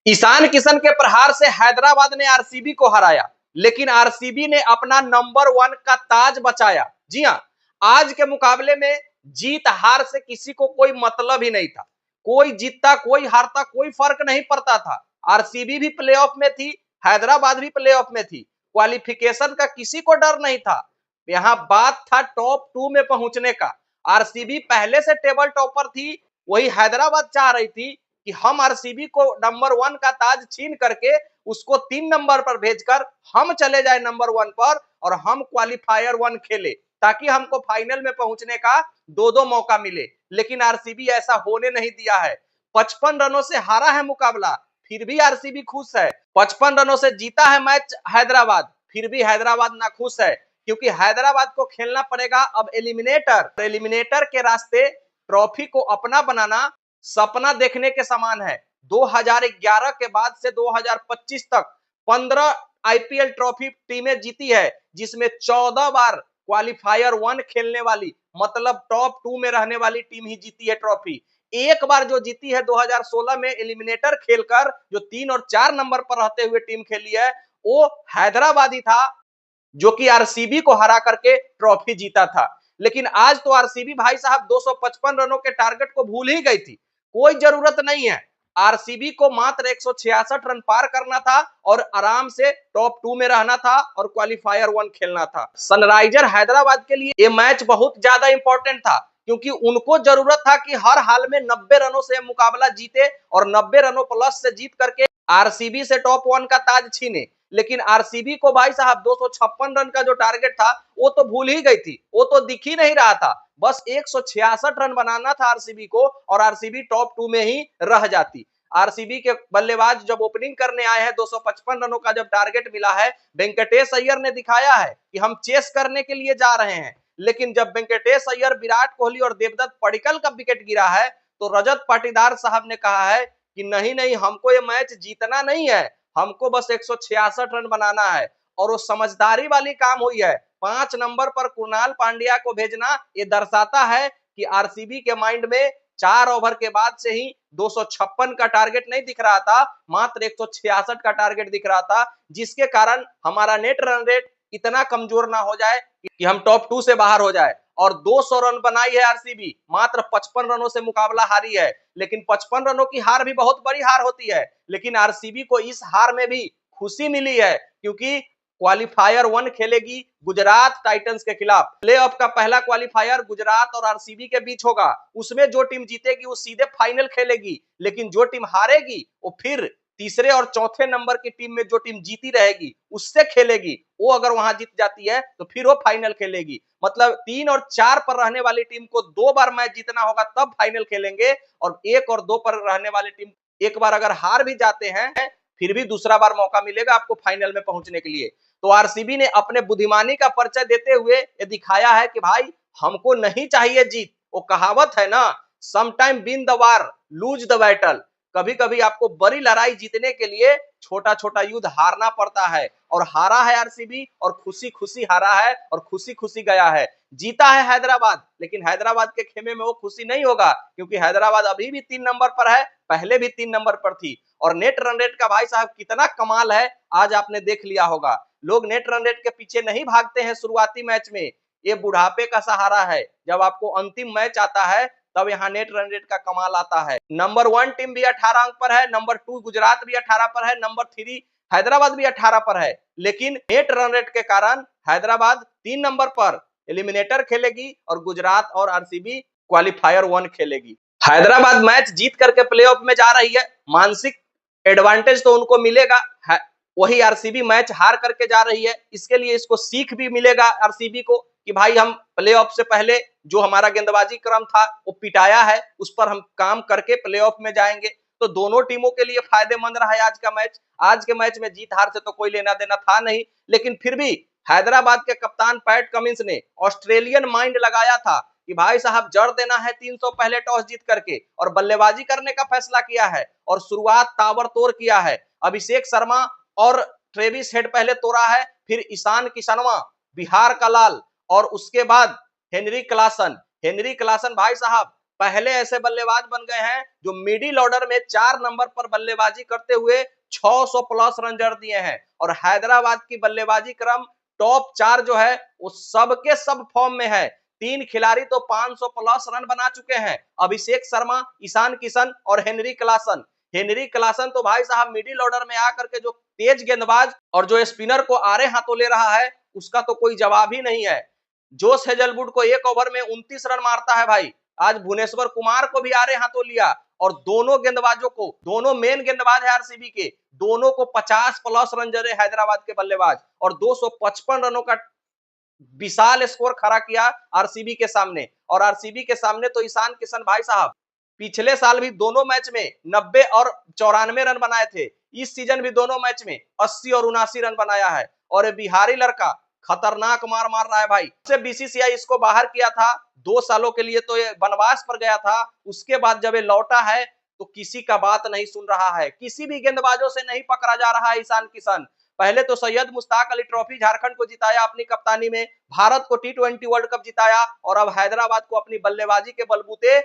ईशान किशन के प्रहार से हैदराबाद ने आरसीबी को हराया, लेकिन आरसीबी ने अपना नंबर 1 का ताज बचाया। जी हां, आज के मुकाबले में जीत हार से किसी को कोई मतलब ही नहीं था। कोई जीतता कोई हारता कोई फर्क नहीं पड़ता था। आरसीबी भी प्लेऑफ में थी, हैदराबाद भी प्लेऑफ में थी। क्वालिफिकेशन का किसी को डर नहीं था। यहां बात था टॉप 2 में पहुंचने का। आरसीबी पहले से टेबल टॉपर थी, वही हैदराबाद चाह रही थी कि हम आरसीबी को नंबर 1 का ताज छीन करके उसको 3 नंबर पर भेजकर हम चले जाए नंबर 1 पर और हम क्वालिफायर 1 खेले, ताकि हमको फाइनल में पहुंचने का दो मौका मिले। लेकिन आरसीबी ऐसा होने नहीं दिया है। 55 रनों से हारा है मुकाबला, फिर भी आरसीबी खुश है। 55 रनों से जीता है मैच हैदराबाद, फिर भी हैदराबाद नाखुश है, क्योंकि हैदराबाद को खेलना पड़ेगा अब एलिमिनेटर के रास्ते। ट्रॉफी को अपना बनाना सपना देखने के समान है। 2011 के बाद से 2025 तक 15 आईपीएल ट्रॉफी टीमें जीती है, जिसमें 14 बार क्वालिफायर 1 खेलने वाली, मतलब टॉप 2 में रहने वाली टीम ही जीती है ट्रॉफी। एक बार जो जीती है 2016 में एलिमिनेटर खेलकर, जो 3 और 4 नंबर पर रहते हुए टीम खेली है, वो हैदराबाद ही था, जो कि आरसीबी को हरा करके ट्रॉफी जीता था। लेकिन आज तो आरसीबी भाई साहब 255 रनों के टारगेट को भूल ही गई थी। कोई जरूरत नहीं है, आरसीबी को मात्र 166 रन पार करना था और आराम से टॉप 2 में रहना था और क्वालिफायर 1 खेलना था। सनराइजर हैदराबाद के लिए ये मैच बहुत ज्यादा इंपॉर्टेंट था, क्योंकि उनको जरूरत था कि हर हाल में 90 रनों से मुकाबला जीते और 90 रनों प्लस से जीत करके आरसीबी से टॉप 1 का ताज छीने। लेकिन आरसीबी को भाई साहब 256 रन का जो टारगेट था वो तो भूल ही गई थी, वो तो दिख ही नहीं रहा था। बस 166 रन बनाना था आरसीबी को और आरसीबी टॉप 2 में ही रह जाती। आरसीबी के बल्लेबाज जब ओपनिंग करने आए हैं, 255 रनों का जब टारगेट मिला है, वेंकटेश अय्यर ने दिखाया है कि हम चेस करने के लिए जा रहे हैं। लेकिन जब वेंकटेश अय्यर, विराट कोहली और देवदत्त पडिक्कल का विकेट गिरा है, तो रजत पाटीदार साहब ने कहा है कि नहीं नहीं, हमको ये मैच जीतना नहीं है, हमको बस 166 रन बनाना है। और वो समझदारी वाली काम हुई है। 5 नंबर पर कुणाल पांड्या को भेजना ये दर्शाता है कि आरसीबी के माइंड में 4 ओवर के बाद से ही 256 का टारगेट नहीं दिख रहा था, मात्र 166 का टारगेट दिख रहा था, जिसके कारण हमारा नेट रन रेट इतना कमजोर ना हो जाए कि हम टॉप 2 से बाहर हो जाए। और 200 रन बनाई है आरसीबी, मात्र 55 रनों से मुकाबला हारी है। लेकिन 55 रनों की हार भी बहुत बड़ी हार होती है, लेकिन आरसीबी को इस हार में भी खुशी मिली है, क्योंकि क्वालिफायर 1 खेलेगी गुजरात टाइटंस के खिलाफ। प्लेऑफ का पहला क्वालिफायर गुजरात और आरसीबी के बीच होगा। उसमें जो टीम जीतेगी वो सीधे फाइनल खेलेगी, लेकिन जो टीम हारेगी वो फिर तीसरे और चौथे नंबर की टीम में जो टीम जीती रहेगी उससे खेलेगी। वो अगर वहां जीत जाती है तो फिर वो फाइनल खेलेगी। मतलब 3 और 4 पर रहने वाली टीम को 2 बार मैच जीतना होगा, तब फाइनल खेलेंगे। और 1 और 2 पर रहने वाली टीम एक बार अगर हार भी जाते हैं, फिर भी दूसरा बार मौका मिलेगा आपको फाइनल में पहुंचने के लिए। तो आरसीबी ने अपने बुद्धिमानी का परिचय देते हुए ये दिखाया है कि भाई हमको नहीं चाहिए जीत। वो कहावत है ना, some time win the war lose the battle. कभी कभी आपको बड़ी लड़ाई जीतने के लिए छोटा छोटा युद्ध हारना पड़ता है, और हारा है आरसीबी और खुशी खुशी हारा है और खुशी खुशी गया है। जीता है हैदराबाद, लेकिन हैदराबाद के खेमे में वो खुशी नहीं होगा, क्योंकि हैदराबाद अभी भी 3 नंबर पर है, पहले भी 3 नंबर पर थी। और नेट रन रेट का भाई साहब कितना कमाल है, आज आपने देख लिया होगा। लोग नेट रन रेट के पीछे नहीं भागते हैं शुरुआती मैच में, ये बुढ़ापे का सहारा है। जब आपको अंतिम मैच आता है तब यहाँ नेट रन रेट का कमाल आता है। नंबर 1 टीम भी 18 अंक पर है, नंबर 2 गुजरात भी 18 पर है, नंबर 3 हैदराबाद भी 18 पर है। लेकिन नेट रन रेट के कारण हैदराबाद 3 नंबर पर एलिमिनेटर खेलेगी और गुजरात और आरसीबी क्वालिफायर 1 खेलेगी। हैदराबाद मैच जीत करके प्लेऑफ में जा रही है, मानसिक एडवांटेज तो उनको मिलेगा। वही आरसीबी मैच हार करके जा रही है, इसके लिए इसको सीख भी मिलेगा आरसीबी को कि भाई हम प्लेऑफ से पहले जो हमारा गेंदबाजी क्रम था वो पिटाया है, उस पर हम काम करके प्लेऑफ में जाएंगे। तो दोनों टीमों के लिए फायदेमंद रहा है आज का मैच। आज के मैच में जीत हार से तो कोई लेना देना था नहीं, लेकिन फिर भी हैदराबाद के कप्तान पैट कमिंस ने ऑस्ट्रेलियन माइंड लगाया था कि भाई साहब जड़ देना है 300 पहले टॉस जीत करके, और बल्लेबाजी करने का फैसला किया है और शुरुआत ताबड़तोड़ किया है। अभिषेक शर्मा और ट्रेविस हेड पहले तोड़ा है, फिर ईशान किशनवा, बिहार का लाल, और उसके बाद हेनरी क्लासन भाई साहब पहले ऐसे बल्लेबाज बन गए हैं जो मिडिल ऑर्डर में 4 नंबर पर बल्लेबाजी करते हुए 600 प्लस रन जड़ दिए हैं। और हैदराबाद की बल्लेबाजी क्रम टॉप 4 जो है वो सबके सब फॉर्म में है। 3 खिलाड़ी तो 500 प्लस रन बना चुके हैं, अभिषेक शर्मा, ईशान किशन और हेनरी क्लासन। हेनरी क्लासन तो भाई साहब मिडिल ऑर्डर में आकर के जो तेज गेंदबाज और जो स्पिनर को आरे हाथों ले रहा है उसका तो कोई जवाब ही नहीं है। जोश हेजलवुड को एक ओवर में 29 रन मारता है भाई। आज भुवनेश्वर कुमार को भी आरे हाथों लिया और दोनों गेंदबाजों को, दोनों मेन गेंदबाज है आरसीबी के, दोनों को 50 प्लस रन जड़े हैदराबाद के बल्लेबाज और 255 रनों का विशाल स्कोर खड़ा किया आरसीबी के सामने। और आरसीबी के सामने तो ईशान किशन भाई साहब पिछले साल भी दोनों मैच में 90 और 94 रन बनाए थे। इस सीजन भी दोनों मैच में 80 और 79 रन बनाया है। और बिहारी लड़का खतरनाक मार मार रहा है भाई। से बीसीसीआई इसको बाहर किया था 2 सालों के लिए, तो ये वनवास पर गया था। उसके बाद जब ये लौटा है तो किसी का बात नहीं सुन रहा है, किसी भी गेंदबाजों से नहीं पकड़ा जा रहा है ईशान किशन। पहले तो सैयद मुश्ताक अली ट्रॉफी झारखंड को जिताया अपनी कप्तानी में, भारत को T20 वर्ल्ड कप जिताया और अब हैदराबाद को अपनी बल्लेबाजी के बलबूते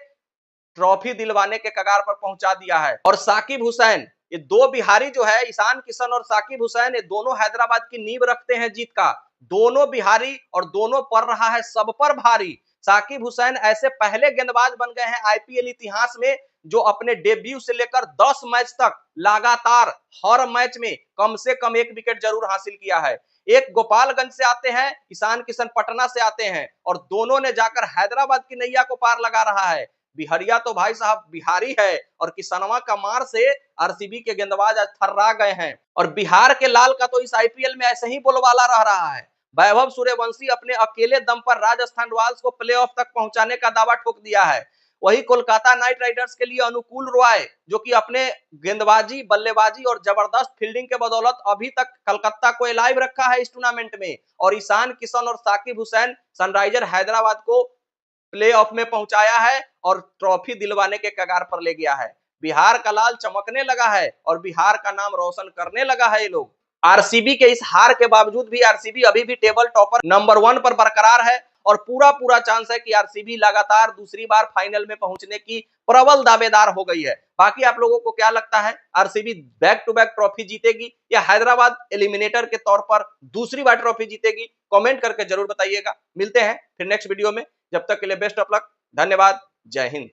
ट्रॉफी दिलवाने के कगार पर पहुंचा दिया है। और साकिब हुसैन, ये 2 बिहारी जो है, ईशान किशन और साकिब हुसैन, ये दोनों हैदराबाद की नींव रखते हैं जीत का। दोनों बिहारी और दोनों पड़ रहा है सब पर भारी। साकिब हुसैन ऐसे पहले गेंदबाज बन गए हैं आईपीएल इतिहास में जो अपने डेब्यू से लेकर 10 मैच तक लगातार हर मैच में कम से कम 1 विकेट जरूर हासिल किया है। एक गोपालगंज से आते हैं, ईशान किशन पटना से आते हैं और दोनों ने जाकर हैदराबाद की नैया को पार लगा रहा है। बिहरिया तो भाई साहब बिहारी है और किसनवा का मार से आरसीबी के गेंदबाज आज थर्रा गए हैं। और बिहार के लाल का तो इस आईपीएल में ऐसे ही बोलबाला रह रहा है। वैभव सूर्यवंशी अपने अकेले दम पर राजस्थान रॉयल्स को प्लेऑफ तक पहुंचाने का दावा ठोक दिया है। वही कोलकाता नाइट राइडर्स के लिए अनुकूल रॉय, जो कि अपने गेंदबाजी, बल्लेबाजी और जबरदस्त फील्डिंग के बदौलत अभी तक कलकत्ता को लाइव रखा है इस टूर्नामेंट में। और ईशान किशन और साकिब हुसैन सनराइजर हैदराबाद को प्लेऑफ में पहुंचाया है और ट्रॉफी दिलवाने के कगार पर ले गया है। बिहार का लाल चमकने लगा है और बिहार का नाम रोशन करने लगा है ये लोग। आरसीबी के इस हार के बावजूद भी आरसीबी अभी भी टेबल टॉपर नंबर 1 पर बरकरार है और पूरा चांस है कि आरसीबी लगातार दूसरी बार फाइनल में पहुंचने की प्रबल दावेदार हो गई है। बाकी आप लोगों को क्या लगता है, RCB back to back trophy जीतेगी या हैदराबाद एलिमिनेटर के तौर पर दूसरी बार ट्रॉफी जीतेगी? कमेंट करके जरूर बताइएगा। मिलते हैं फिर नेक्स्ट वीडियो में, जब तक के लिए बेस्ट ऑफ लक, धन्यवाद, जय हिंद।